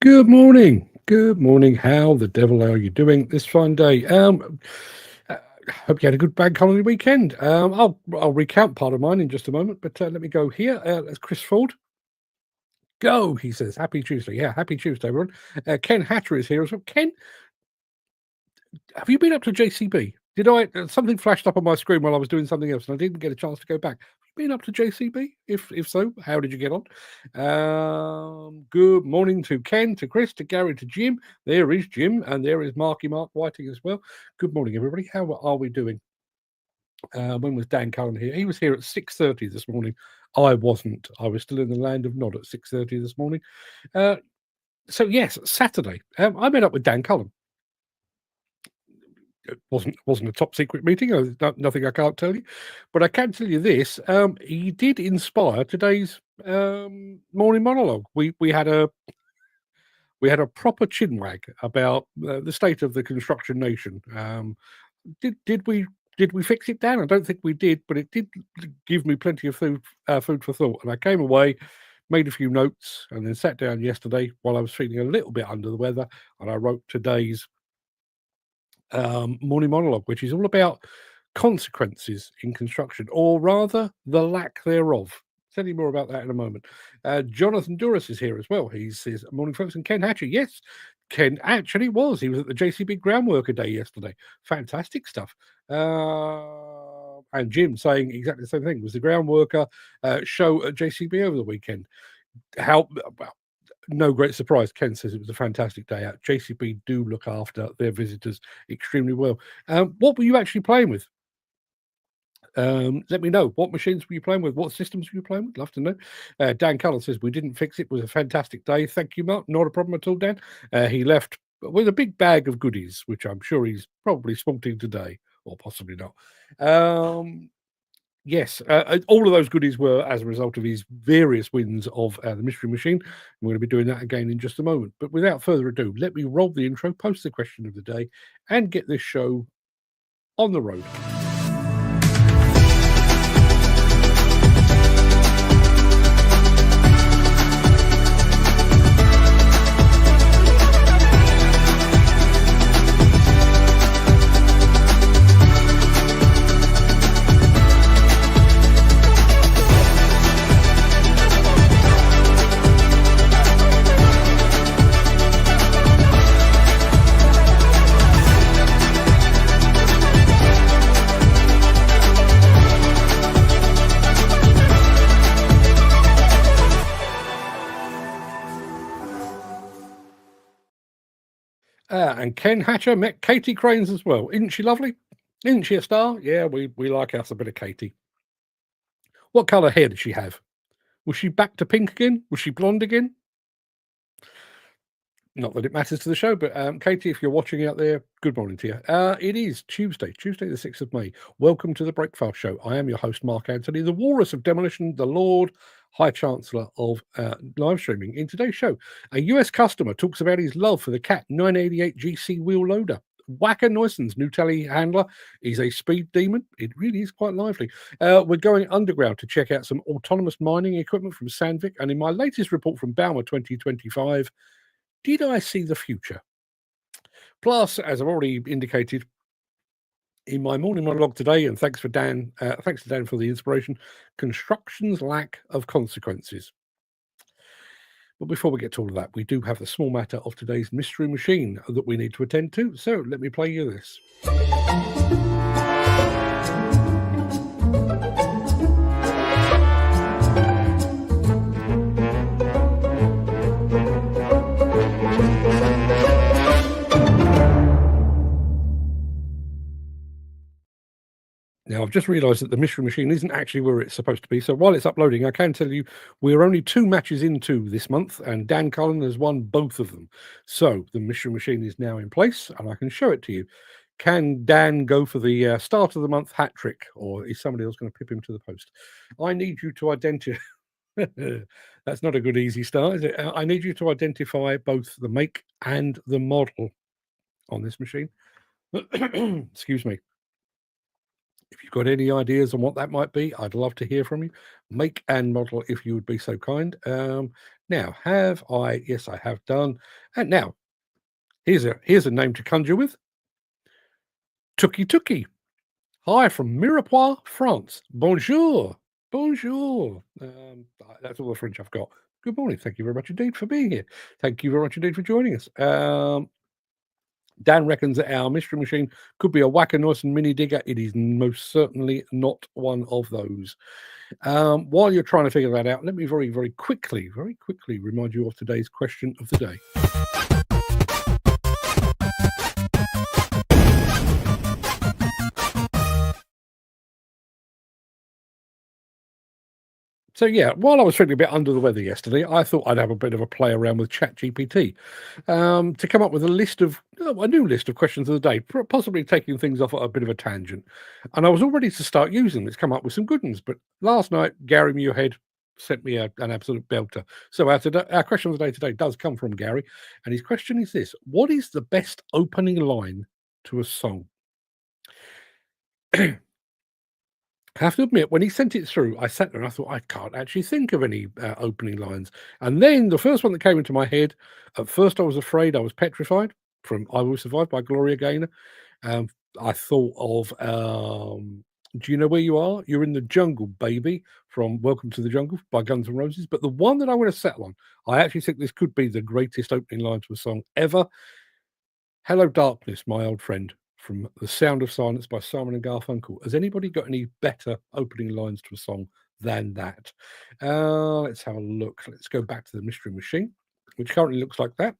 Good morning. Good morning. How the devil are you doing this fine day? Uh, Hope you had a good bank holiday weekend. I'll recount part of mine in just a moment, but let me go here. That's Chris Ford. Go, he says. Happy Tuesday. Yeah, happy Tuesday, everyone. Ken Hatter is here as well. Ken, have you been up to JCB? Did I something flashed up on my screen while I was doing something else, and I didn't get a chance to go back. Have you been up to JCB? If so, how did you get on? Good morning to Ken, to Chris, to Gary, to Jim. There is Jim, and there is Mark Whiting as well. Good morning, everybody. How are we doing? When was Dan Cullen here? He was here at 6:30 this morning. I wasn't. I was still in the land of nod at 6:30 this morning. So yes, Saturday. I met up with Dan Cullen. It wasn't a top secret meeting. Nothing I can't tell you, but I can tell you this: he did inspire today's morning monologue. We had a proper chinwag about the state of the construction nation. Did we fix it, Dan? I don't think we did, but it did give me plenty of food for thought. And I came away, made a few notes, and then sat down yesterday while I was feeling a little bit under the weather, and I wrote today's morning monologue, which is all about consequences in construction, or rather the lack thereof. Tell you more about that in a moment. Jonathan Duras is here as well. He says, "Morning, folks," and Ken Hatcher. Yes, Ken actually was. He was at the JCB Groundworker Day yesterday. Fantastic stuff. And Jim saying exactly the same thing. Was the groundworker show at JCB over the weekend? How well, no great surprise. Ken says it was a fantastic day out. JCB do look after their visitors extremely well. What were you actually playing with? Let me know. What machines were you playing with? What systems were you playing with? Love to know. Dan Cullen says we didn't fix it. It was a fantastic day. Thank you, Mark. Not a problem at all, Dan. He left with a big bag of goodies, which I'm sure he's probably sporting today, or possibly not. Yes, all of those goodies were as a result of his various wins of the Mystery Machine. We're going to be doing that again in just a moment. But without further ado, let me roll the intro, post the question of the day, and get this show on the road. And Ken Hatcher met Katie Cranes as well. Isn't she lovely? Isn't she a star? Yeah, we like us a bit of Katie. What colour hair did she have? Was she back to pink again? Was she blonde again? Not that it matters to the show, but Katie, if you're watching out there, good morning to you. It is Tuesday the 6th of May. Welcome to the Breakfast Show. I am your host, Mark Anthony, the Walrus of Demolition, the Lord High Chancellor of live streaming. In today's show, a US customer talks about his love for the Cat 988 GC wheel loader. Wacker Neuson's new telehandler is a speed demon. It really is quite lively. We're going underground to check out some autonomous mining equipment from Sandvik. And in my latest report from Balmer 2025, did I see the future? Plus, as I've already indicated in my morning monologue today, and thanks to Dan for the inspiration, construction's lack of consequences. But before we get to all of that, we do have the small matter of today's mystery machine that we need to attend to. So let me play you this. Now, I've just realised that the mystery machine isn't actually where it's supposed to be. So while it's uploading, I can tell you we're only 2 matches into this month, and Dan Cullen has won both of them. So the mystery machine is now in place, and I can show it to you. Can Dan go for the start of the month hat trick, or is somebody else going to pip him to the post? I need you to identify. That's not a good easy start, is it? I need you to identify both the make and the model on this machine. Excuse me. If you've got any ideas on what that might be, I'd love to hear from you. Make and model, if you would be so kind. Now, have I? Yes, I have done. And now, here's a name to conjure with. Tookie Tookie. Hi from Mirepoix, France. Bonjour. Bonjour. That's all the French I've got. Good morning. Thank you very much indeed for being here. Thank you very much indeed for joining us. Dan reckons that our mystery machine could be a Wacker Neuson mini digger. It is most certainly not one of those. While you're trying to figure that out, let me very quickly remind you of today's question of the day. So yeah, while I was feeling a bit under the weather yesterday, I thought I'd have a bit of a play around with ChatGPT to come up with a new list of questions of the day, possibly taking things off at a bit of a tangent. And I was all ready to start using them. It's come up with some good ones. But last night, Gary Muirhead sent me an absolute belter. So our question of the day today does come from Gary, and his question is this: what is the best opening line to a song? I have to admit, when he sent it through, I sat there and I thought, I can't actually think of any opening lines. And then the first one that came into my head, at first I was afraid, I was petrified, from I Will Survive by Gloria Gaynor. I thought of Do You Know Where You Are? You're in the Jungle, Baby, from Welcome to the Jungle by Guns N' Roses. But the one that I want to settle on, I actually think this could be the greatest opening line to a song ever. Hello, Darkness, my old friend, from The Sound of Silence by Simon and Garfunkel. Has anybody got any better opening lines to a song than that? Let's have a look. Let's go back to the Mystery Machine, which currently looks like that.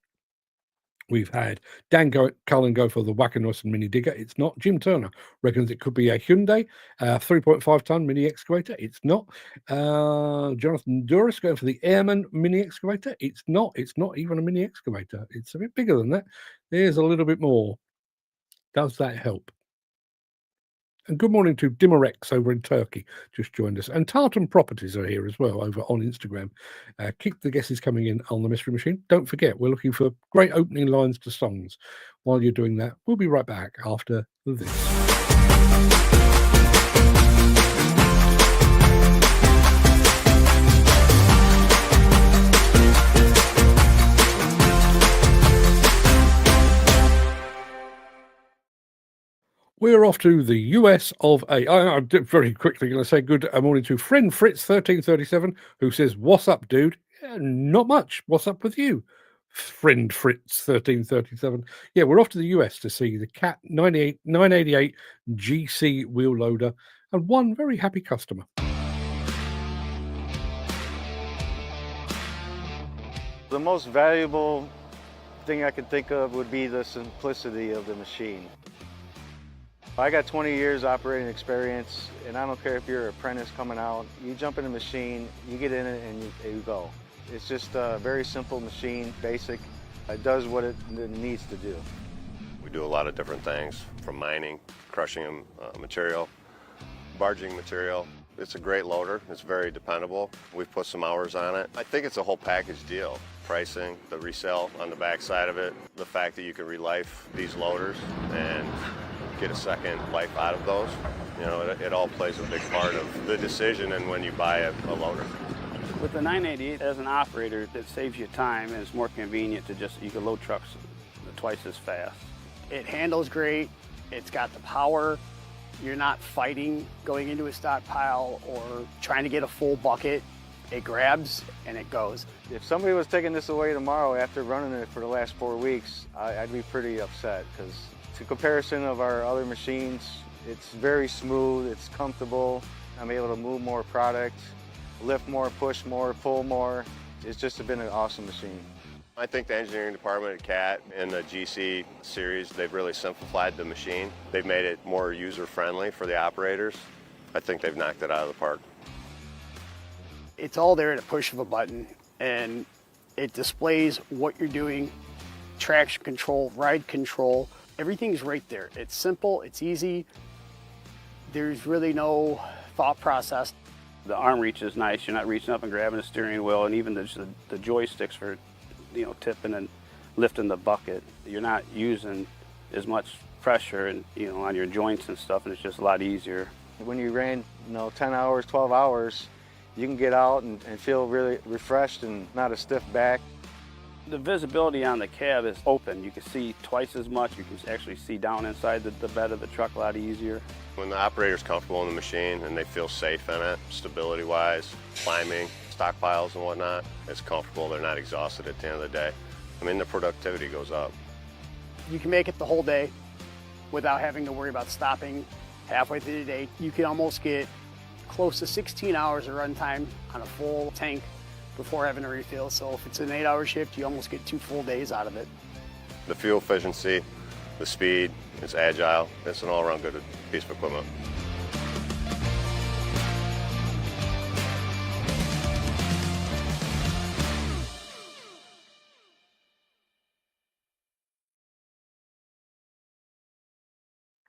We've had Dan Cullen go for the Wacker Neuson mini digger. It's not. Jim Turner reckons it could be a Hyundai 3.5 ton mini excavator. It's not. Jonathan Duras going for the Airman mini excavator. It's not. It's not even a mini excavator. It's a bit bigger than that. There's a little bit more. Does that help? And good morning to Dimarex over in Turkey, just joined us. And Tartan Properties are here as well over on Instagram. Keep the guesses coming in on the Mystery Machine. Don't forget, we're looking for great opening lines to songs. While you're doing that, we'll be right back after this. We're off to the US of A. I'm very quickly going to say good morning to friend Fritz1337, who says, "What's up, dude?" Yeah, not much. What's up with you, friend Fritz1337? Yeah, we're off to the US to see the Cat 988 GC wheel loader and one very happy customer. The most valuable thing I can think of would be the simplicity of the machine. I got 20 years operating experience, and I don't care if you're an apprentice coming out, you jump in a machine, you get in it, and you go. It's just a very simple machine, basic. It does what it needs to do. We do a lot of different things, from mining, crushing material, barging material. It's a great loader. It's very dependable. We've put some hours on it. I think it's a whole package deal. Pricing, the resale on the back side of it, the fact that you can relife these loaders and get a second life out of those. You know, it all plays a big part of the decision and when you buy a loader. With the 988, as an operator, it saves you time and it's more convenient to you can load trucks twice as fast. It handles great, it's got the power. You're not fighting going into a stockpile or trying to get a full bucket. It grabs and it goes. If somebody was taking this away tomorrow after running it for the last 4 weeks, I'd be pretty upset, because to comparison of our other machines, it's very smooth, it's comfortable. I'm able to move more product, lift more, push more, pull more. It's just been an awesome machine. I think the engineering department at CAT and the GC series, they've really simplified the machine. They've made it more user-friendly for the operators. I think they've knocked it out of the park. It's all there at a push of a button, and it displays what you're doing, traction control, ride control. Everything's right there. It's simple, it's easy. There's really no thought process. The arm reach is nice. You're not reaching up and grabbing the steering wheel, and even the joysticks for, tipping and lifting the bucket. You're not using as much pressure and on your joints and stuff, and it's just a lot easier. When you ran 10 hours, 12 hours, you can get out and feel really refreshed and not a stiff back. The visibility on the cab is open. You can see twice as much. You can actually see down inside the bed of the truck a lot easier. When the operator's comfortable in the machine and they feel safe in it, stability-wise, climbing, stockpiles and whatnot, it's comfortable. They're not exhausted at the end of the day. I mean, the productivity goes up. You can make it the whole day without having to worry about stopping halfway through the day. You can almost get close to 16 hours of runtime on a full tank before having to refill. So if it's an 8-hour shift, you almost get 2 full days out of it. The fuel efficiency, the speed, it's agile. It's an all-around good piece of equipment.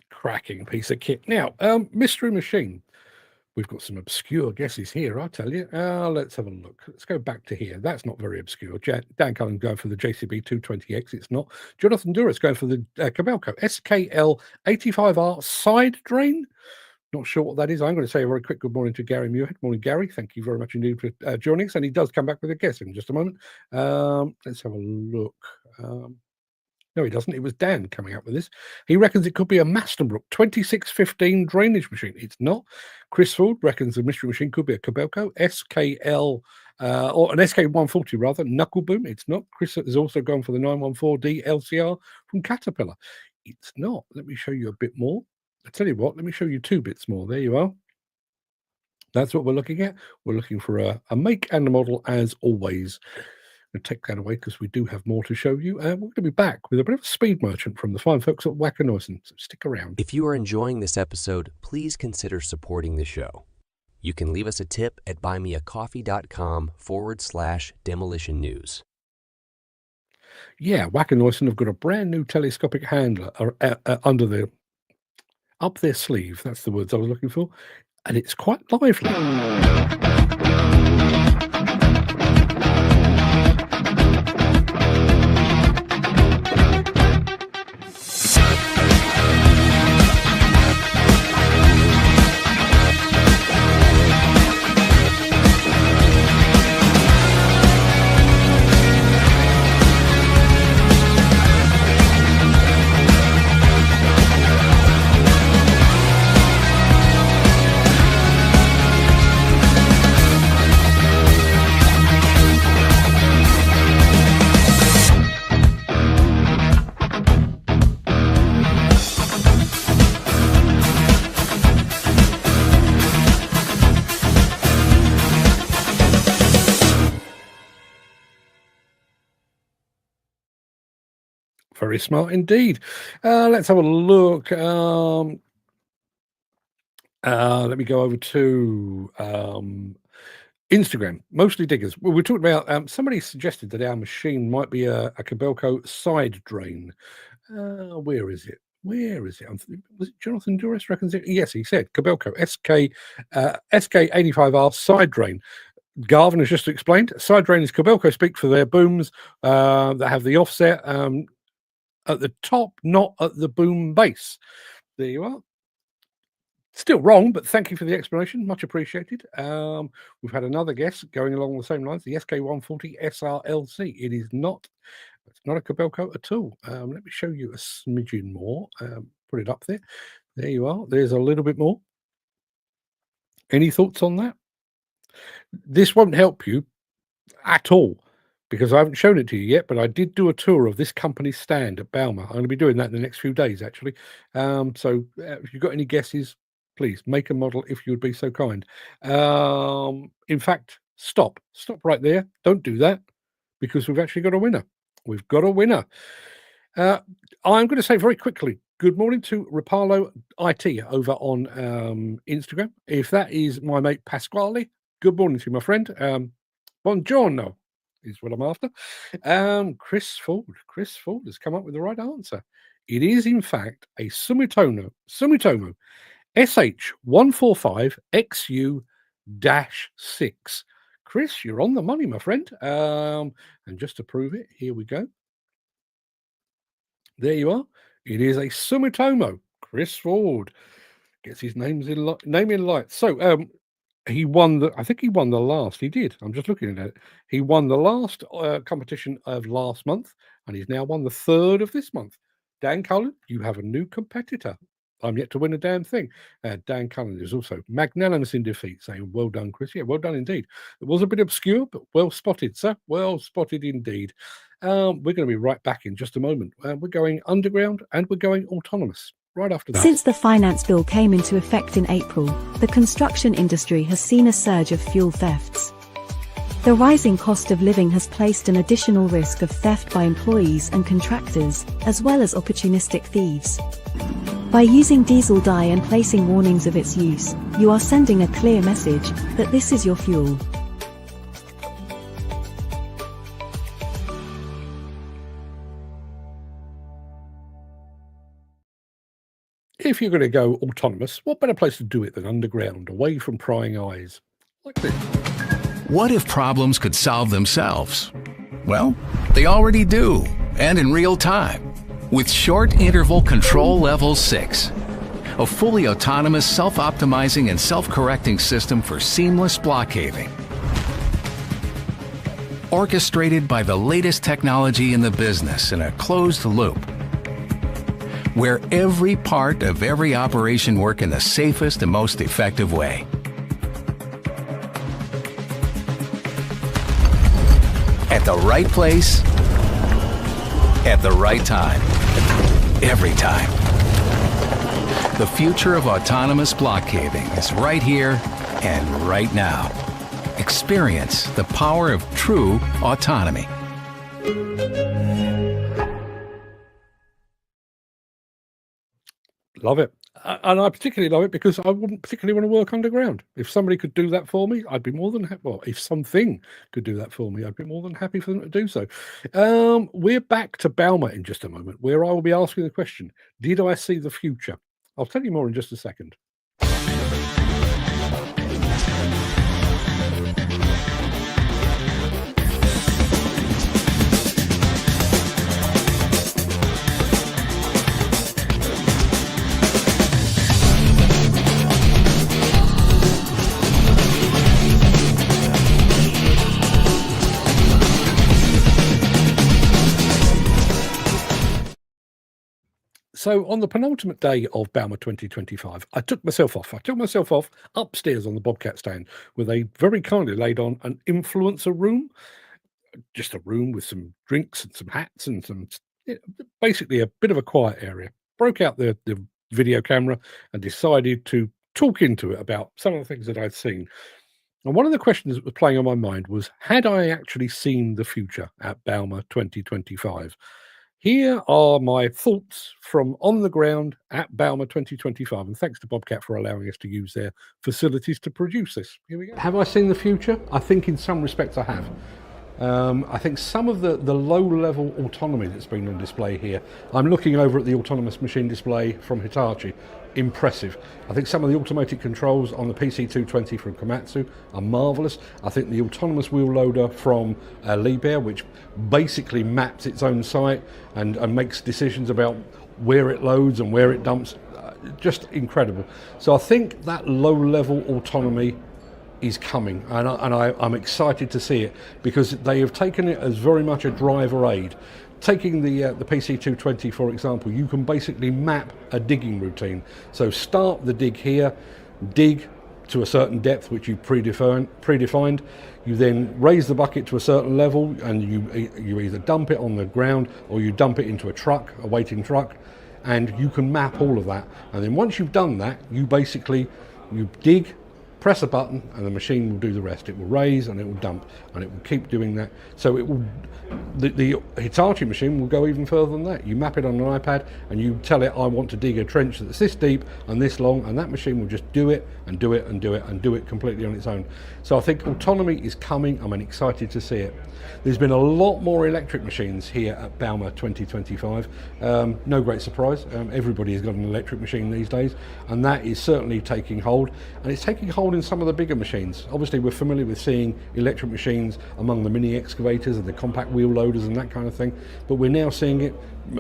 Cracking piece of kit. Now, mystery machine. We've got some obscure guesses here, I tell you. Let's have a look. Let's go back to here. That's not very obscure. Dan Cullen going for the JCB 220X. It's not. Jonathan Duras going for the Cabelco SKL 85R side drain. Not sure what that is. I'm going to say a very quick good morning to Gary Muirhead. Morning, Gary. Thank you very much indeed for joining us. And he does come back with a guess in just a moment. Let's have a look. No, he doesn't. It was Dan coming up with this. He reckons it could be a Mastenbrook 2615 drainage machine. It's not. Chris Ford reckons the mystery machine could be a Cabelco SKL or an SK140 rather, knuckle boom. It's not. Chris has also gone for the 914D LCR from Caterpillar. It's not. Let me show you a bit more. I tell you what, let me show you 2 bits more. There you are. That's what we're looking at. We're looking for a make and a model as always. And take that away because we do have more to show you. We're going to be back with a bit of a speed merchant from the fine folks at Wacker-Neuson, so stick around. If you are enjoying this episode, please consider supporting the show. You can leave us a tip at buymeacoffee.com/demolition news. Yeah, Wacker-Neuson have got a brand new telescopic handler up their sleeve. That's the words I was looking for. And it's quite lively. Very smart indeed. Let's have a look. Let me go over to Instagram. Mostly diggers. We're talking about somebody suggested that our machine might be a Cabelco side drain. Where is it? Where is it? Was it Jonathan Duras reckons it? Yes, he said Cabelco SK85R side drain. Garvin has just explained. Side drain is Cabelco speak for their booms that have the offset at the top, not at the boom base. There you are. Still wrong, but thank you for the explanation. Much appreciated. We've had another guess going along the same lines, the SK140 SRLC. It is not. It's not a Cabelco at all. Let me show you a smidgen more. Put it up there. There you are. There's a little bit more. Any thoughts on that? This won't help you at all because I haven't shown it to you yet, but I did do a tour of this company's stand at Balmer. I'm going to be doing that in the next few days, actually. So if you've got any guesses, please make a model if you would be so kind. In fact, stop right there. Don't do that because we've actually got a winner. We've got a winner. I'm going to say very quickly, good morning to Rapalo IT over on Instagram. If that is my mate Pasquale, good morning to you, my friend. Buongiorno is what I'm after. Chris Ford has come up with the right answer. It is, in fact, a Sumitomo SH145XU-6. Chris, you're on the money, my friend. And just to prove it, here we go. There you are. It is a Sumitomo. Chris Ford gets his name in light. So He won I think he won the last. He did. I'm just looking at it. He won the last competition of last month, and he's now won the third of this month. Dan Cullen, you have a new competitor. I'm yet to win a damn thing. Dan Cullen is also magnanimous in defeat, saying, "Well done, Chris." Yeah, well done indeed. It was a bit obscure, but well spotted, sir. Well spotted indeed. We're going to be right back in just a moment. We're going underground and we're going autonomous. Right after that. Since the finance bill came into effect in April, the construction industry has seen a surge of fuel thefts. The rising cost of living has placed an additional risk of theft by employees and contractors, as well as opportunistic thieves. By using diesel dye and placing warnings of its use, you are sending a clear message that this is your fuel. If you're going to go autonomous, what better place to do it than underground, away from prying eyes? Like this. What if problems could solve themselves? Well, they already do, and in real time. With Short Interval Control Level 6. A fully autonomous, self-optimizing, and self-correcting system for seamless block caving. Orchestrated by the latest technology in the business in a closed loop, where every part of every operation work in the safest and most effective way. At the right place, at the right time, every time. The future of autonomous block caving is right here and right now. Experience the power of true autonomy. Love it. And I particularly love it because I wouldn't particularly want to work underground. If somebody could do that for me, I'd be more than happy. Well, if something could do that for me, I'd be more than happy for them to do so. We're back to Balmer in just a moment, where I will be asking the question, did I see the future? I'll tell you more in just a second. So on the penultimate day of Balmer 2025, I took myself off. I took myself off upstairs on the Bobcat stand, where they very kindly laid on an influencer room, just a room with some drinks and some hats and some, basically a bit of a quiet area. Broke out the video camera and decided to talk into it about some of the things that I'd seen. And one of the questions that was playing on my mind was, had I actually seen the future at Balmer 2025? Here are my thoughts from on the ground at Balmer 2025, and thanks to Bobcat for allowing us to use their facilities to produce this. Here we go. Have I seen the future? I think in some respects I have. I think some of the low-level autonomy that's been on display here, I'm looking over at the autonomous machine display from Hitachi, impressive. I think some of the automated controls on the PC220 from Komatsu are marvellous. I think the autonomous wheel loader from Liebherr, which basically maps its own site and makes decisions about where it loads and where it dumps, just incredible. So I think that low-level autonomy is coming, and I'm excited to see it, because they have taken it as very much a driver aid. Taking the PC220, for example, you can basically map a digging routine. So start the dig here, dig to a certain depth which you predefined. You then raise the bucket to a certain level, and you either dump it on the ground or you dump it into a truck, a waiting truck, and you can map all of that. And then once you've done that, you dig, press a button, and the machine will do the rest. It will raise and it will dump, and it will keep doing that. So it will, the Hitachi machine will go even further than that. You map it on an iPad and you tell it, I want to dig a trench that's this deep and this long, and that machine will just do it and do it and do it and do it completely on its own. So I think autonomy is coming. I'm excited to see it. There's been a lot more electric machines here at Balmer 2025. No great surprise. Everybody has got an electric machine these days, and that is certainly taking hold, and it's taking hold in some of the bigger machines. Obviously we're familiar with seeing electric machines among the mini excavators and the compact wheel loaders and that kind of thing, but we're now seeing it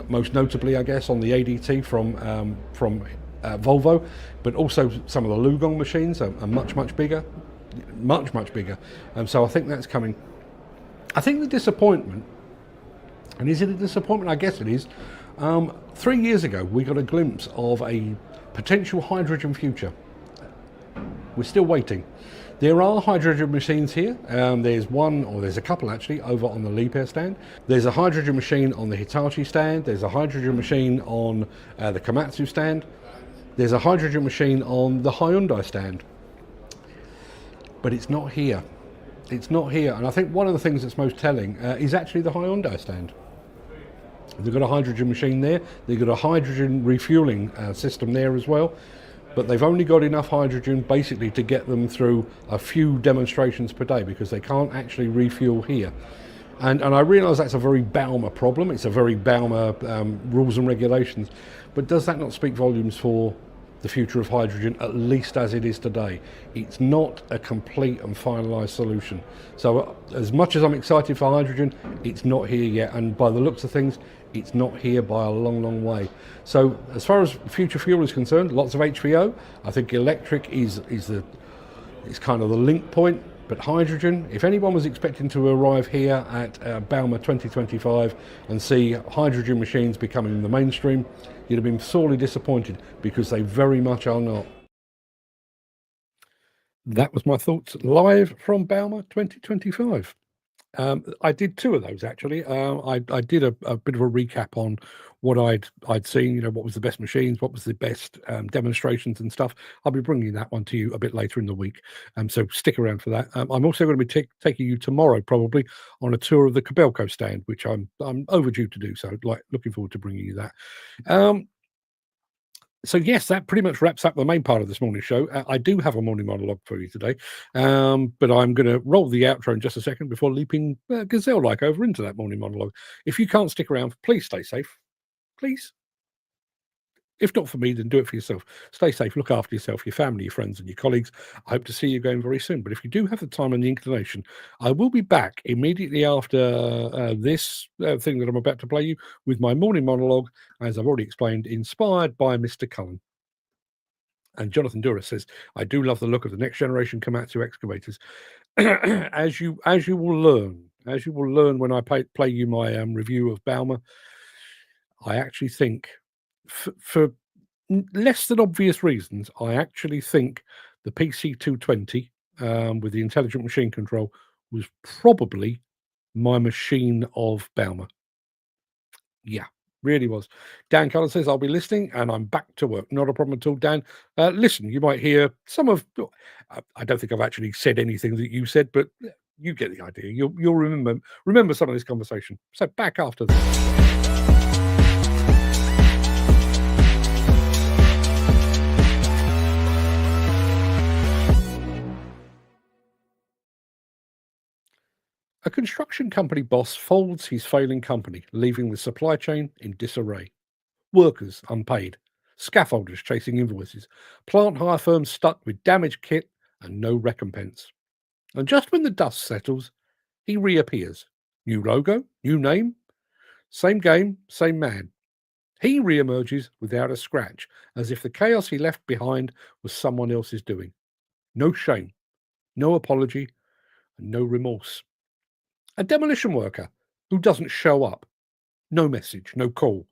most notably, I guess, on the ADT from Volvo, but also some of the Lugong machines are much bigger. much, much bigger. So I think that's coming. I think the disappointment, and is it a disappointment? I guess it is. 3 years ago, we got a glimpse of a potential hydrogen future. We're still waiting. There are hydrogen machines here. There's one, or there's a couple actually, over on the Liebherr stand. There's a hydrogen machine on the Hitachi stand. There's a hydrogen machine on the Komatsu stand. There's a hydrogen machine on the Hyundai stand. But it's not here. It's not here. And I think one of the things that's most telling is actually the Hyundai stand. They've got a hydrogen machine there. They've got a hydrogen refueling system there as well. But they've only got enough hydrogen basically to get them through a few demonstrations per day because they can't actually refuel here. And I realise that's a very Bauma problem. It's a very Bauma rules and regulations. But does that not speak volumes for the future of hydrogen, at least as it is today? It's not a complete and finalised solution. So as much as I'm excited for hydrogen, it's not here yet. And by the looks of things, it's not here by a long, long way. So as far as future fuel is concerned, lots of HVO. I think electric is kind of the link point. But hydrogen, if anyone was expecting to arrive here at Bauma 2025 and see hydrogen machines becoming the mainstream, you'd have been sorely disappointed because they very much are not. That was my thoughts live from Bauma 2025. I did two of those actually. I did a bit of a recap on what I'd seen. You know, what was the best machines, what was the best demonstrations and stuff. I'll be bringing that one to you a bit later in the week. So stick around for that. I'm also going to be taking you tomorrow probably on a tour of the Kobelco stand, which I'm overdue to do. So looking forward to bringing you that. So yes, that pretty much wraps up the main part of this morning's show. I do have a morning monologue for you today, but I'm going to roll the outro in just a second before leaping gazelle-like over into that morning monologue. If you can't stick around, please stay safe. Please. If not for me, then do it for yourself. Stay safe, look after yourself, your family, your friends, and your colleagues. I hope to see you again very soon. But if you do have the time and the inclination, I will be back immediately after this thing that I'm about to play you with my morning monologue, as I've already explained, inspired by Mr. Cullen. And Jonathan Duras says, I do love the look of the next generation Komatsu excavators. as you will learn when I play you my review of Bauma, I actually think for less than obvious reasons, I actually think the PC220 with the intelligent machine control was probably my machine of Bauma. Yeah, really was. Dan Cullen says, I'll be listening and I'm back to work. Not a problem at all, Dan. Listen, you might hear some of, I don't think I've actually said anything that you said, but you get the idea. You'll remember some of this conversation. So back after this. A construction company boss folds his failing company, leaving the supply chain in disarray. Workers unpaid, scaffolders chasing invoices, plant hire firms stuck with damaged kit and no recompense. And just when the dust settles, he reappears. New logo, new name, same game, same man. He reemerges without a scratch, as if the chaos he left behind was someone else's doing. No shame, no apology, and no remorse. A demolition worker who doesn't show up. No message, no call.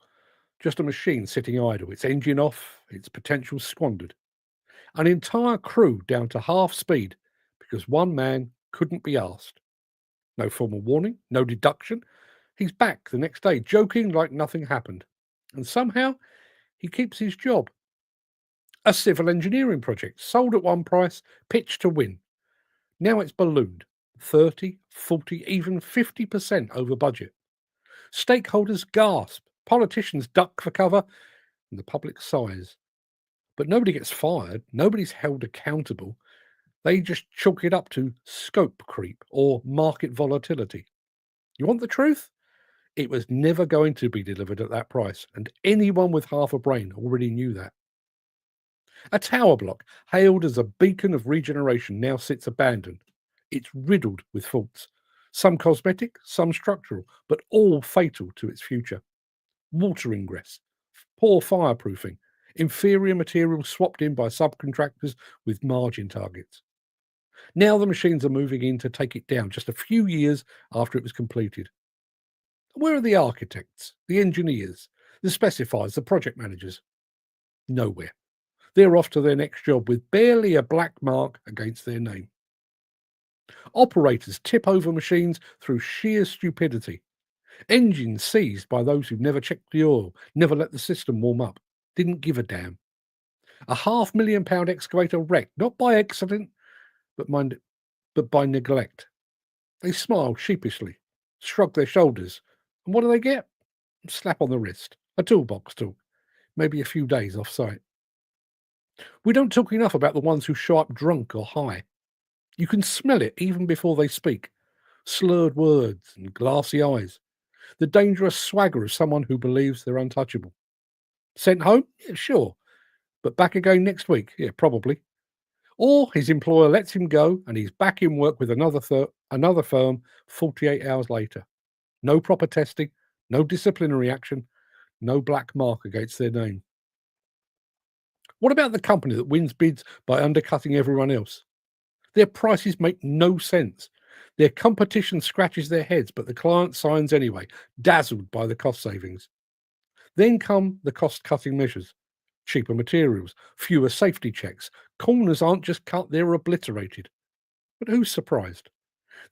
Just a machine sitting idle, its engine off, its potential squandered. An entire crew down to half speed because one man couldn't be asked. No formal warning, no deduction. He's back the next day, joking like nothing happened. And somehow, he keeps his job. A civil engineering project, sold at one price, pitched to win. Now it's ballooned. 30, 40, even 50% over budget. Stakeholders gasp, politicians duck for cover, and the public sighs. But nobody gets fired, nobody's held accountable. They just chalk it up to scope creep or market volatility. You want the truth? It was never going to be delivered at that price, and anyone with half a brain already knew that. A tower block, hailed as a beacon of regeneration, now sits abandoned. It's riddled with faults, some cosmetic, some structural, but all fatal to its future. Water ingress, poor fireproofing, inferior materials swapped in by subcontractors with margin targets. Now the machines are moving in to take it down just a few years after it was completed. Where are the architects, the engineers, the specifiers, the project managers? Nowhere. They're off to their next job with barely a black mark against their name. Operators tip over machines through sheer stupidity. Engines seized by those who've never checked the oil, never let the system warm up, didn't give a damn. A £500,000 excavator wrecked, not by accident, but by neglect. They smile sheepishly, shrug their shoulders, and what do they get? A slap on the wrist, a toolbox talk, maybe a few days off site. We don't talk enough about the ones who show up drunk or high. You can smell it even before they speak. Slurred words and glassy eyes. The dangerous swagger of someone who believes they're untouchable. Sent home? Yeah, sure. But back again next week? Yeah, probably. Or his employer lets him go and he's back in work with another firm 48 hours later. No proper testing, no disciplinary action, no black mark against their name. What about the company that wins bids by undercutting everyone else? Their prices make no sense. Their competition scratches their heads, but the client signs anyway, dazzled by the cost savings. Then come the cost-cutting measures. Cheaper materials, fewer safety checks. Corners aren't just cut, they're obliterated. But who's surprised?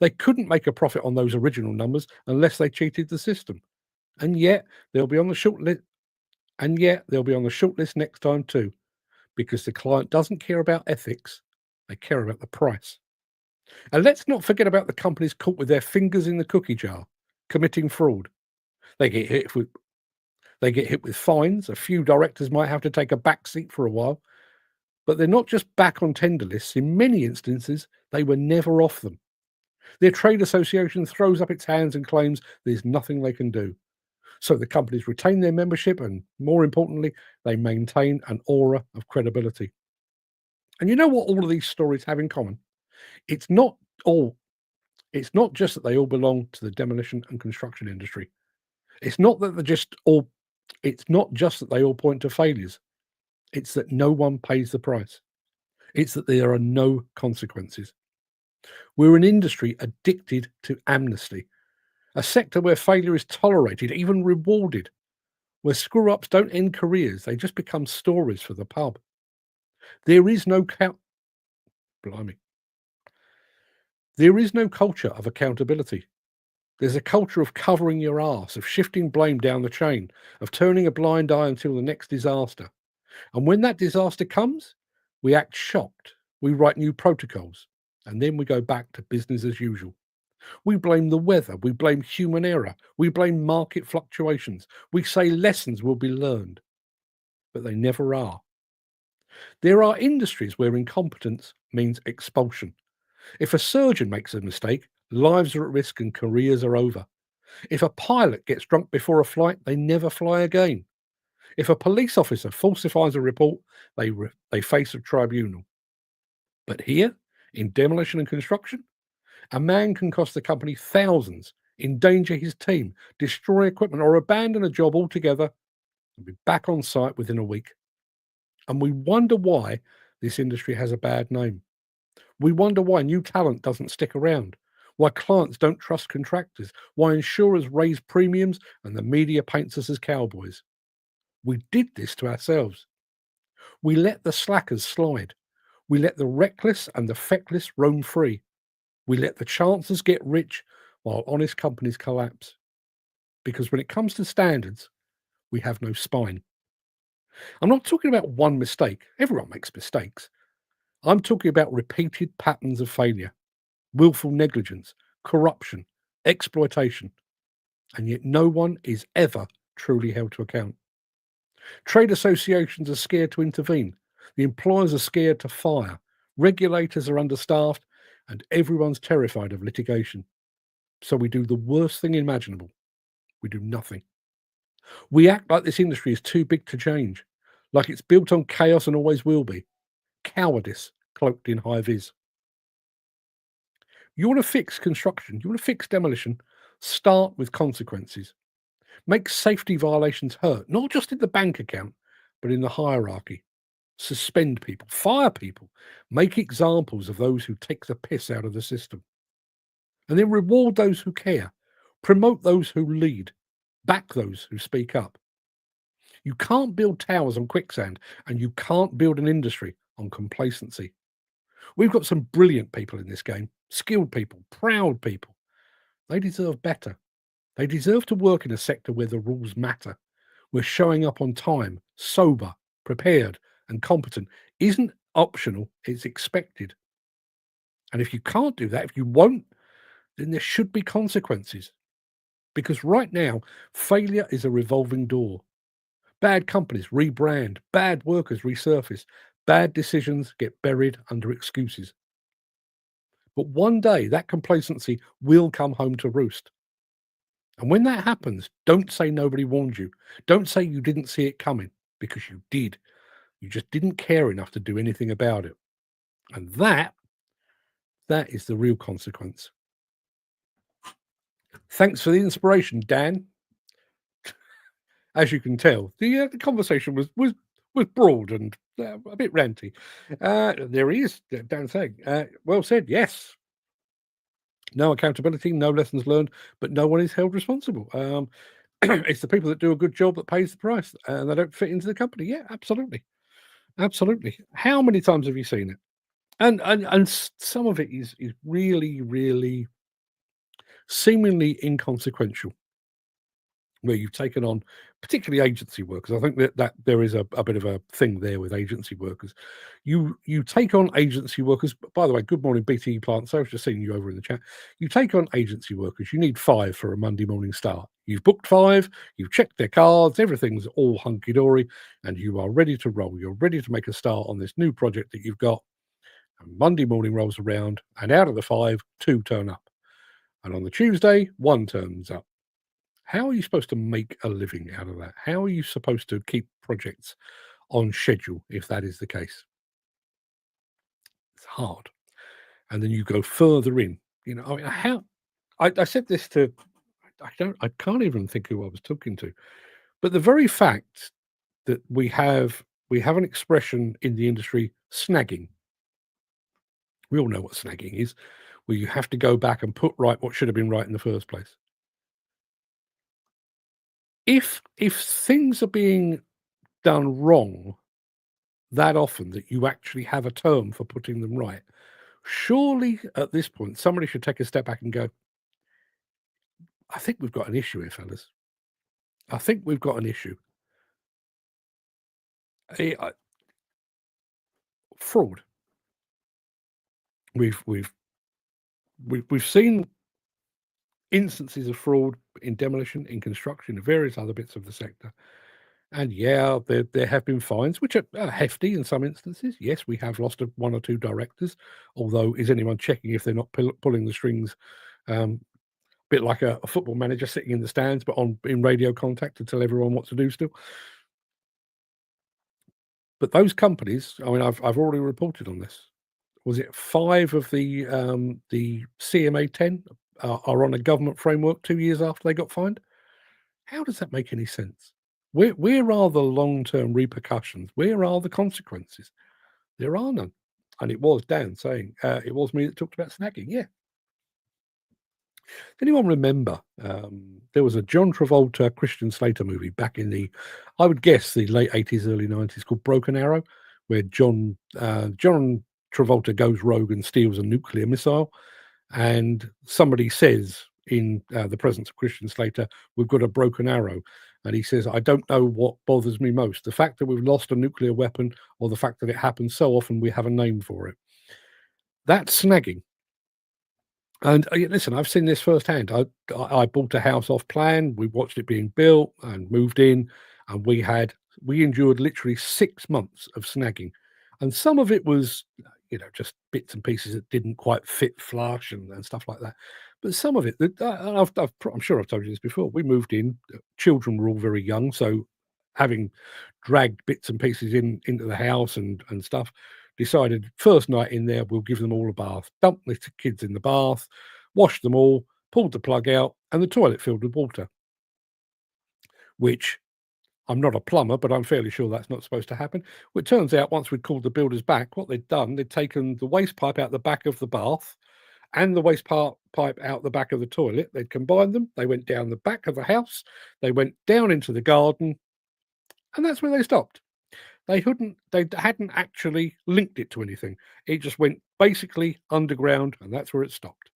They couldn't make a profit on those original numbers unless they cheated the system. And yet they'll be on the short list. Next time too, because the client doesn't care about ethics, they care about the price. And let's not forget about the companies caught with their fingers in the cookie jar, committing fraud. They get hit with fines. A few directors might have to take a back seat for a while, but they're not just back on tender lists. In many instances, they were never off them. Their trade association throws up its hands and claims there's nothing they can do. So the companies retain their membership and, more importantly, they maintain an aura of credibility. And you know what all of these stories have in common? It's not just that they all belong to the demolition and construction industry. It's not that they all point to failures. It's that no one pays the price. It's that there are no consequences. We're an industry addicted to amnesty, a sector where failure is tolerated, even rewarded, where screw-ups don't end careers, they just become stories for the pub. There is no culture of accountability. There's a culture of covering your arse, of shifting blame down the chain, of turning a blind eye until the next disaster. And when that disaster comes, we act shocked. We write new protocols, and then we go back to business as usual. We blame the weather. We blame human error. We blame market fluctuations. We say lessons will be learned, but they never are. There are industries where incompetence means expulsion. If a surgeon makes a mistake, lives are at risk and careers are over. If a pilot gets drunk before a flight, they never fly again. If a police officer falsifies a report, they face a tribunal. But here, in demolition and construction, a man can cost the company thousands, endanger his team, destroy equipment, or abandon a job altogether and be back on site within a week. And we wonder why this industry has a bad name. We wonder why new talent doesn't stick around, why clients don't trust contractors, why insurers raise premiums and the media paints us as cowboys. We did this to ourselves. We let the slackers slide. We let the reckless and the feckless roam free. We let the chancers get rich while honest companies collapse. Because when it comes to standards, we have no spine. I'm not talking about one mistake. Everyone makes mistakes. I'm talking about repeated patterns of failure, willful negligence, corruption, exploitation, and yet no one is ever truly held to account. Trade associations are scared to intervene. The employers are scared to fire. Regulators are understaffed, and everyone's terrified of litigation. So we do the worst thing imaginable. We do nothing. We act like this industry is too big to change, like it's built on chaos and always will be. Cowardice cloaked in high vis. You want to fix construction, you want to fix demolition, start with consequences. Make safety violations hurt, not just in the bank account, but in the hierarchy. suspend people, fire people, make examples of those who take the piss out of the system, and then reward those who care, promote those who lead, back those who speak up. You can't build towers on quicksand, and you can't build an industry on complacency. We've got some brilliant people in this game, skilled people, proud people. They deserve better. They deserve to work in a sector where the rules matter, where showing up on time, sober, prepared, and competent isn't optional, it's expected. And if you can't do that, if you won't, then there should be consequences. Because right now, failure is a revolving door. Bad companies rebrand, bad workers resurface, bad decisions get buried under excuses. But one day that complacency will come home to roost. And when that happens, don't say nobody warned you. Don't say you didn't see it coming, because you did. You just didn't care enough to do anything about it. And that is the real consequence. Thanks for the inspiration, Dan. As you can tell, the conversation was broad and a bit ranty. There he is, Dan saying, well said, yes. No accountability, no lessons learned, but no one is held responsible. It's the people that do a good job that pays the price, and they don't fit into the company. Yeah, absolutely. Absolutely. How many times have you seen it? And some of it is really, really seemingly inconsequential, where you've taken on particularly agency workers. I think that there is a bit of a thing there with agency workers. You take on agency workers. By the way, good morning, BT Plant. So I was just seeing you over in the chat. You take on agency workers. You need 5 for a Monday morning start. You've booked 5. You've checked their cards. Everything's all hunky dory, and you are ready to roll. You're ready to make a start on this new project that you've got. And Monday morning rolls around, and out of the 5, 2 turn up, and on the Tuesday, 1 turns up. How are you supposed to make a living out of that? How are you supposed to keep projects on schedule if that is the case? It's hard. And then you go further in. You know, I mean, how I said this to I can't even think who I was talking to. But the very fact that we have an expression in the industry, snagging. We all know what snagging is, where you have to go back and put right what should have been right in the first place. If things are being done wrong that often that you actually have a term for putting them right, surely at this point somebody should take a step back and go, I think we've got an issue here, fellas. I think we've got an issue. Fraud. We've seen instances of fraud in demolition, in construction, in various other bits of the sector. And yeah, there have bit fines, which are hefty in some instances. Yes, we have lost 1 or 2 directors, although is anyone checking if they're not pulling the strings? Bit like a football manager sitting in the stands, but in radio contact to tell everyone what to do still. But those companies, I mean, I've already reported on this. Was it 5 of the CMA 10 are on a government framework 2 years after they got fined? How does that make any sense? Where are the long-term repercussions? Where are the consequences? There are none. And it was Dan saying, it was me that talked about snagging. Yeah. Anyone remember there was a John Travolta, Christian Slater movie back in I would guess the late 80s, early 90s, called Broken Arrow, where John Travolta goes rogue and steals a nuclear missile. And somebody says in the presence of Christian Slater, we've got a broken arrow. And he says, I don't know what bothers me most, the fact that we've lost a nuclear weapon or the fact that it happens so often we have a name for it. That's snagging. And listen, I've seen this firsthand. I bought a house off plan. We watched it being built and moved in, and we endured literally 6 months of snagging. And some of it was, just bits and pieces that didn't quite fit flush and stuff like that. But some of it, I'm sure I've told you this before, we moved in, children were all very young, so having dragged bits and pieces into the house and stuff, decided first night in there, we'll give them all a bath, dumped the kids in the bath, washed them all, pulled the plug out, and the toilet filled with water, which I'm not a plumber, but I'm fairly sure that's not supposed to happen. Well, it turns out once we'd called the builders back, what they'd done, they'd taken the waste pipe out the back of the bath and the waste pipe out the back of the toilet. They'd combined them. They went down the back of the house. They went down into the garden, and that's where they stopped. They hadn't actually linked it to anything. It just went basically underground, and that's where it stopped.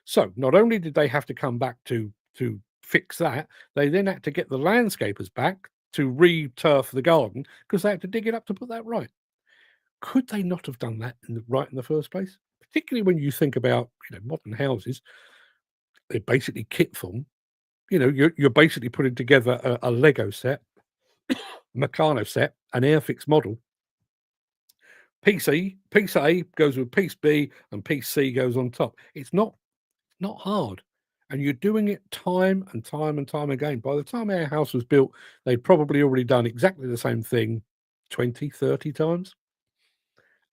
So not only did they have to come back to fix that, they then had to get the landscapers back to re-turf the garden because they had to dig it up to put that right. Could they not have done that right in the first place? Particularly when you think about modern houses, they're basically kit form. You're basically putting together a Lego set, Meccano set, an Airfix model. Piece A goes with piece B, and piece C goes on top. It's not hard. And you're doing it time and time and time again. By the time our house was built, they'd probably already done exactly the same thing 20, 30 times.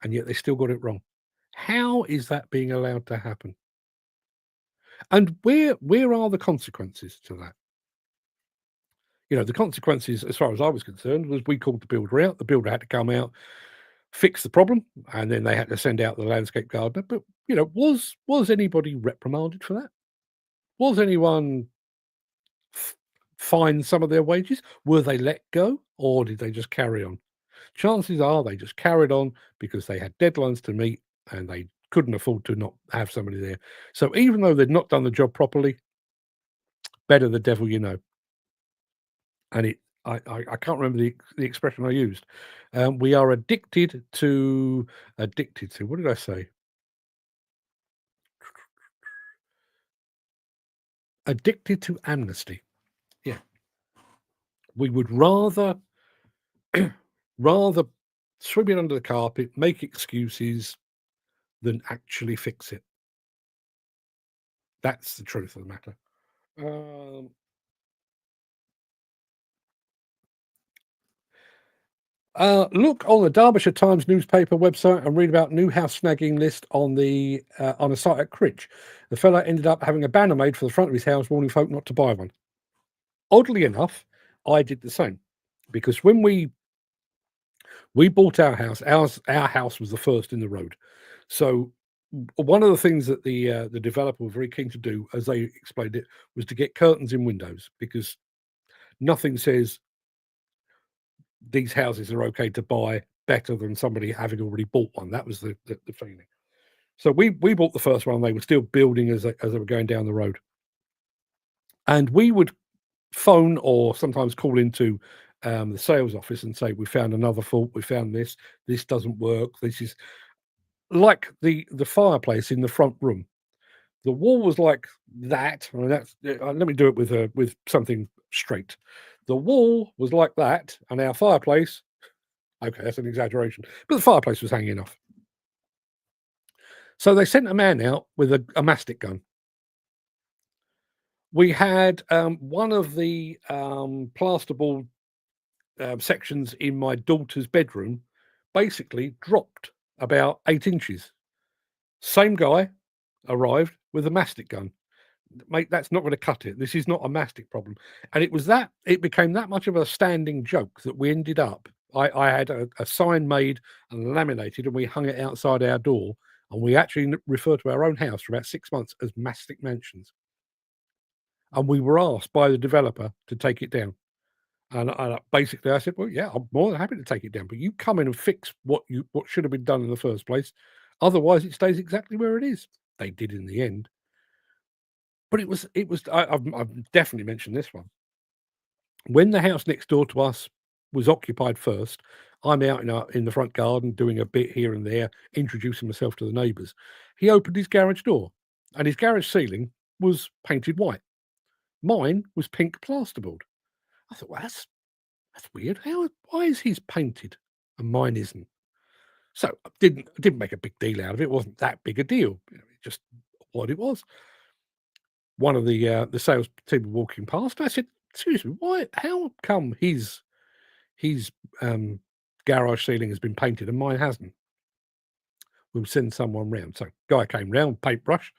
And yet they still got it wrong. How is that being allowed to happen? And where are the consequences to that? The consequences, as far as I was concerned, was we called the builder out. The builder had to come out, fix the problem, and then they had to send out the landscape gardener. But, was anybody reprimanded for that? Was anyone fined some of their wages? Were they let go, or did they just carry on? Chances are they just carried on because they had deadlines to meet and they couldn't afford to not have somebody there. So even though they'd not done the job properly, better the devil you know. And I can't remember the expression I used. We are addicted to what did I say? Addicted to amnesty. Yeah. We would rather sweep it under the carpet, make excuses, than actually fix it. That's the truth of the matter. Look on the Derbyshire Times newspaper website and read about new house snagging list on a site at Craic. The fella ended up having a banner made for the front of his house warning folk not to buy one. Oddly enough, I did the same because when we bought our house, our house was the first in the road. So one of the things that the developer was very keen to do, as they explained it, was to get curtains in windows because nothing says these houses are okay to buy better than somebody having already bought one. That was the feeling. So we bought the first one. They were still building as they were going down the road, and we would phone or sometimes call into the sales office and say, we found another fault, we found this doesn't work, this is like the fireplace in the front room. The wall was like that. I mean, let me do it with something straight. The wall was like that, and our fireplace, okay, that's an exaggeration, but the fireplace was hanging off. So they sent a man out with a mastic gun. We had one of the plasterboard sections in my daughter's bedroom basically dropped about 8 inches. Same guy arrived with a mastic gun. Mate, that's not going to cut it. This is not a mastic problem. And it became that much of a standing joke that we ended up, I had a sign made and laminated, and we hung it outside our door, and we actually referred to our own house for about 6 months as Mastic Mansions. And we were asked by the developer to take it down. And basically I said, well, yeah, I'm more than happy to take it down, but you come in and fix what should have been done in the first place. Otherwise it stays exactly where it is. They did in the end. But I've definitely mentioned this one. When the house next door to us was occupied first, I'm out in the front garden doing a bit here and there, introducing myself to the neighbours. He opened his garage door, and his garage ceiling was painted white. Mine was pink plasterboard. I thought, well, that's weird. Why is his painted and mine isn't? So I didn't make a big deal out of it. It wasn't that big a deal. Just what it was. One of the sales people walking past, I said, "Excuse me, why? How come his garage ceiling has been painted and mine hasn't?" We'll send someone round. So guy came round, paintbrush.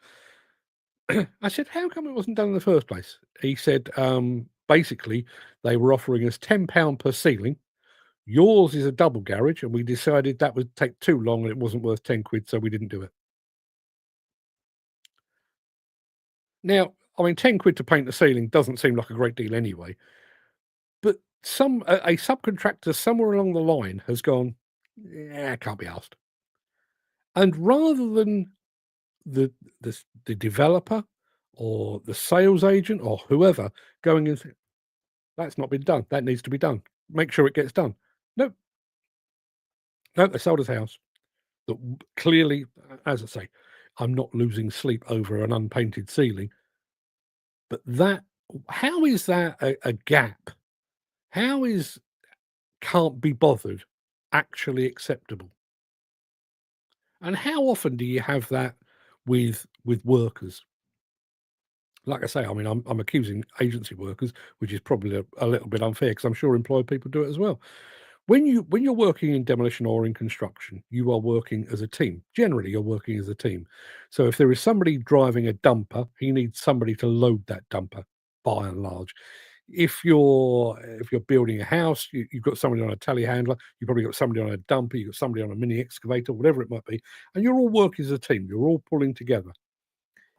I said, "How come it wasn't done in the first place?" He said, basically they were offering us £10 per ceiling. Yours is a double garage, and we decided that would take too long and it wasn't worth 10 quid, so we didn't do it. Now, I mean, 10 quid to paint the ceiling doesn't seem like a great deal anyway, but a subcontractor somewhere along the line has gone, yeah, can't be asked. And rather than the developer or the sales agent or whoever going in, that's not been done, that needs to be done, make sure it gets done. No, they sold his house. That clearly, as I say, I'm not losing sleep over an unpainted ceiling, but how is that a gap? How is can't be bothered actually acceptable? And how often do you have that with workers? Like I say, I mean, I'm accusing agency workers, which is probably a little bit unfair because I'm sure employed people do it as well. When you're working in demolition or in construction, you are working as a team. Generally, you're working as a team. So if there is somebody driving a dumper, he needs somebody to load that dumper, by and large. If you're building a house, you've got somebody on a telehandler, you've probably got somebody on a dumper, you've got somebody on a mini excavator, whatever it might be, and you're all working as a team. You're all pulling together.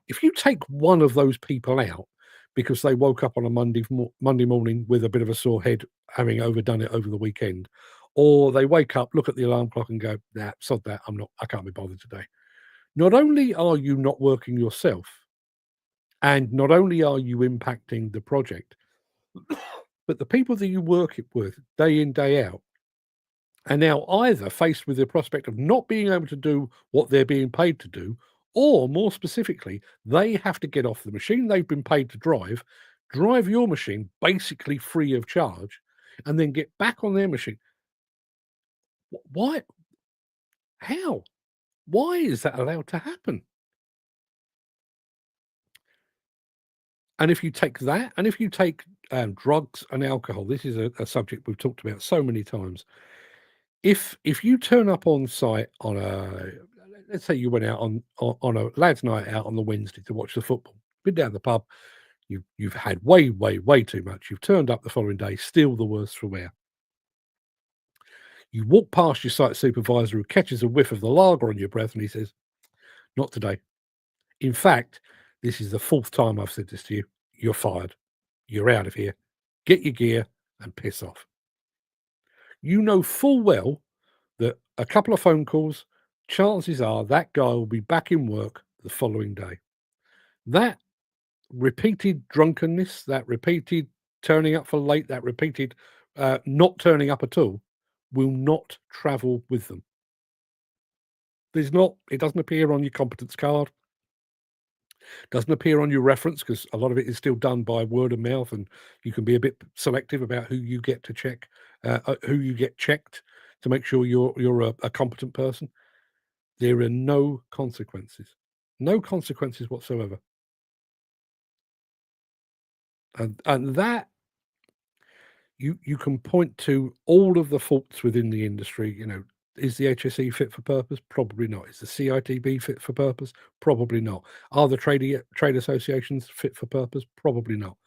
If you take one of those people out because they woke up on a Monday morning with a bit of a sore head, having overdone it over the weekend, or they wake up, look at the alarm clock and go, nah, sod that, I can't be bothered today. Not only are you not working yourself, and not only are you impacting the project, but the people that you work it with day in, day out, are now either faced with the prospect of not being able to do what they're being paid to do, or more specifically, they have to get off the machine they've been paid to drive your machine basically free of charge, and then get back on their machine. Why? How? Why is that allowed to happen? And if you take that, and if you take drugs and alcohol, this is a subject we've talked about so many times. If you turn up on site on let's say you went out on a lads' night out on the Wednesday to watch the football, been down the pub, you've had way too much. You've turned up the following day, still the worse for wear. You walk past your site supervisor who catches a whiff of the lager on your breath and he says, "Not today. In fact, this is the 4th time I've said this to you. You're fired. You're out of here. Get your gear and piss off." You know full well that a couple of phone calls, chances are that guy will be back in work the following day. That repeated drunkenness, that repeated turning up for late, that repeated not turning up at all, will not travel with them. It doesn't appear on your competence card, doesn't appear on your reference, because a lot of it is still done by word of mouth, and you can be a bit selective about who you get to check, who you get checked to make sure you're a competent person. There are no consequences whatsoever. And that you can point to all of the faults within the industry. Is the HSE fit for purpose? Probably not. Is the CITB fit for purpose? Probably not. Are the trade associations fit for purpose? Probably not.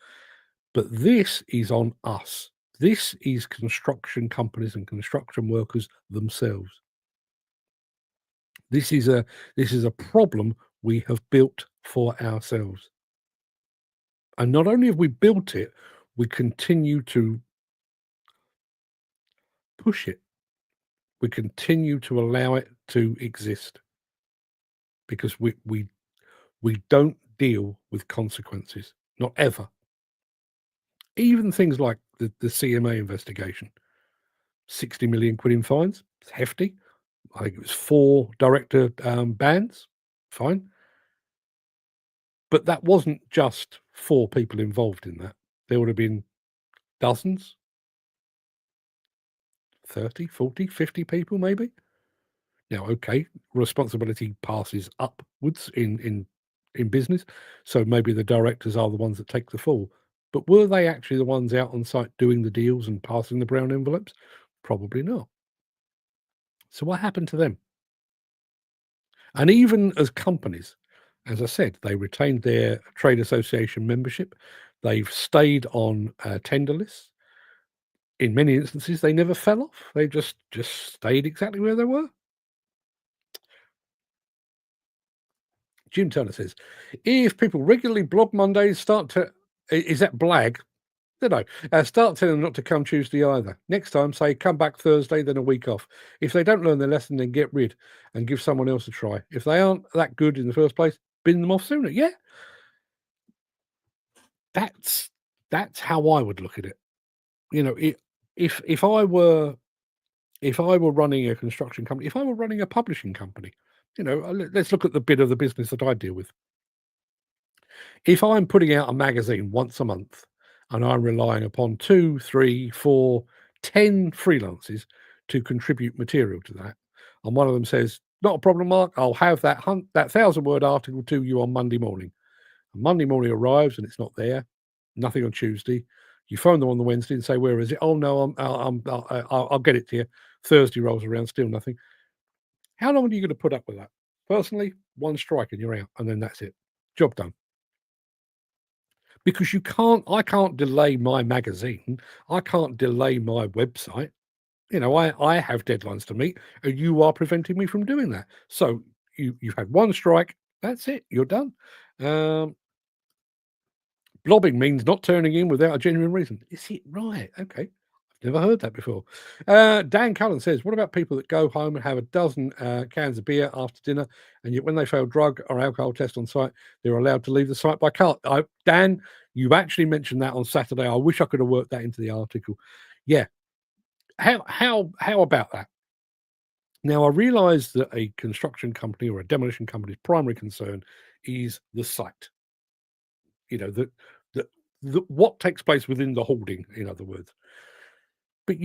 But this is on us. This is construction companies and construction workers themselves. This is a problem we have built for ourselves. And not only have we built it, we continue to push it. We continue to allow it to exist because we don't deal with consequences, not ever. Even things like the CMA investigation, 60 million quid in fines. It's hefty. I think it was 4 director bans. Fine. But that wasn't just 4 people involved in that. There would have been dozens, 30, 40, 50 people maybe. Now, okay, responsibility passes upwards in business, so maybe the directors are the ones that take the fall. But were they actually the ones out on site doing the deals and passing the brown envelopes? Probably not. So what happened to them? And even as companies, as I said, they retained their trade association membership. They've stayed on tender lists. In many instances, they never fell off. They just stayed exactly where they were. Jim Turner says, if people regularly blog Mondays, is that blag? No. Start telling them not to come Tuesday either. Next time, say come back Thursday, then a week off. If they don't learn their lesson, then get rid and give someone else a try. If they aren't that good in the first place, bin them off sooner. Yeah. That's how I would look at it. You know, if I were running a construction company, if I were running a publishing company, you know, let's look at the bit of the business that I deal with. If I'm putting out a magazine once a month and I'm relying upon 2, 3, 4, 10 freelancers to contribute material to that, and one of them says, not a problem, Mark, I'll have that 1,000-word article to you on Monday morning. And Monday morning arrives and it's not there, nothing on Tuesday. You phone them on the Wednesday and say, where is it? Oh, no, I'll get it to you. Thursday rolls around, still nothing. How long are you going to put up with that? Personally, one strike and you're out, and then that's it. Job done. Because I can't delay my magazine. I can't delay my website. You know, I have deadlines to meet, and you are preventing me from doing that. So you've had one strike. That's it. You're done. Blobbing means not turning in without a genuine reason. Is it right? Okay. I've never heard that before. Dan Cullen says, what about people that go home and have a dozen cans of beer after dinner, and yet when they fail drug or alcohol test on site, they're allowed to leave the site by car? Dan, you actually mentioned that on Saturday. I wish I could have worked that into the article. Yeah. How about that? Now, I realize that a construction company or a demolition company's primary concern is the site. You know, what takes place within the holding, in other words. But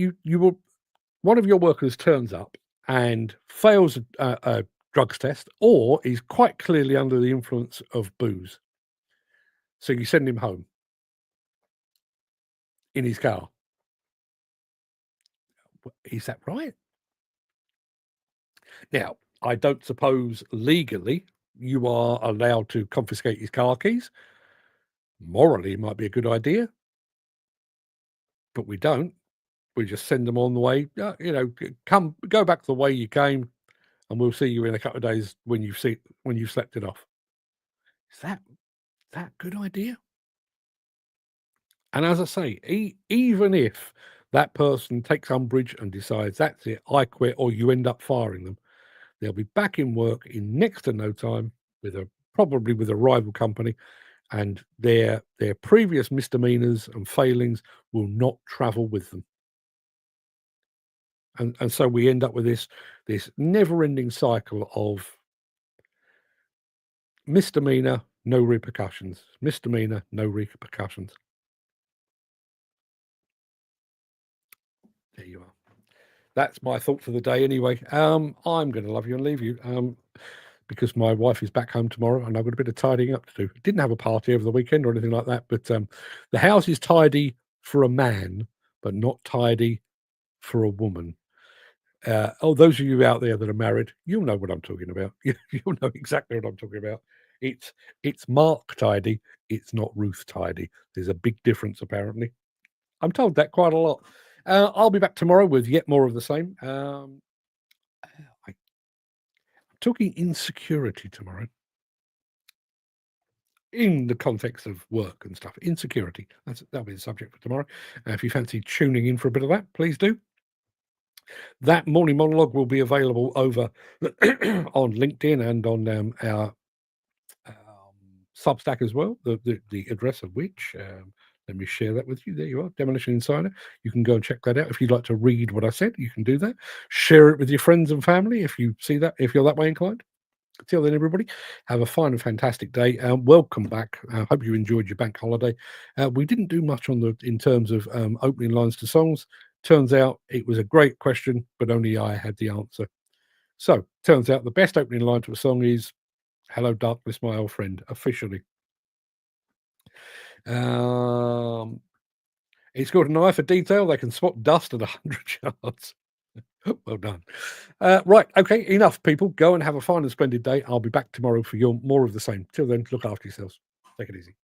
one of your workers turns up and fails a drugs test, or is quite clearly under the influence of booze. So you send him home in his car. Is that right? Now, I don't suppose legally you are allowed to confiscate his car keys. Morally, it might be a good idea, but we don't. We just send them on the way. You know, go back the way you came, and we'll see you in a couple of days when you've slept it off. Is that a good idea? And as I say, even if that person takes umbrage and decides that's it, I quit, or you end up firing them, they'll be back in work in next to no time probably with a rival company, and their previous misdemeanors and failings will not travel with them. And so we end up with this never-ending cycle of misdemeanor, no repercussions. Misdemeanor, no repercussions. There you are. That's my thought for the day anyway. I'm going to love you and leave you because my wife is back home tomorrow and I've got a bit of tidying up to do. Didn't have a party over the weekend or anything like that, but the house is tidy for a man, but not tidy for a woman. Those of you out there that are married, you'll know what I'm talking about. You'll know exactly what I'm talking about. It's Mark tidy. It's not Ruth tidy. There's a big difference, apparently. I'm told that quite a lot. I'll be back tomorrow with yet more of the same. I'm talking insecurity tomorrow. In the context of work and stuff. Insecurity. That'll be the subject for tomorrow. If you fancy tuning in for a bit of that, please do. That morning monologue will be available over on LinkedIn and on our Substack as well, the address of which, let me share that with you. There you are, Demolition Insider. You can go and check that out. If you'd like to read what I said, you can do that. Share it with your friends and family if you see that, if you're that way inclined. Till then, everybody, have a fine and fantastic day. Welcome back. I hope you enjoyed your bank holiday. We didn't do much in terms of opening lines to songs. Turns out it was a great question, but only I had the answer. So, turns out the best opening line to a song is "Hello, Darkness, My Old Friend," officially. It's got an eye for detail. They can spot dust at 100 yards. Well done. Right, okay, enough, people. Go and have a fine and splendid day. I'll be back tomorrow for more of the same. Till then, look after yourselves. Take it easy.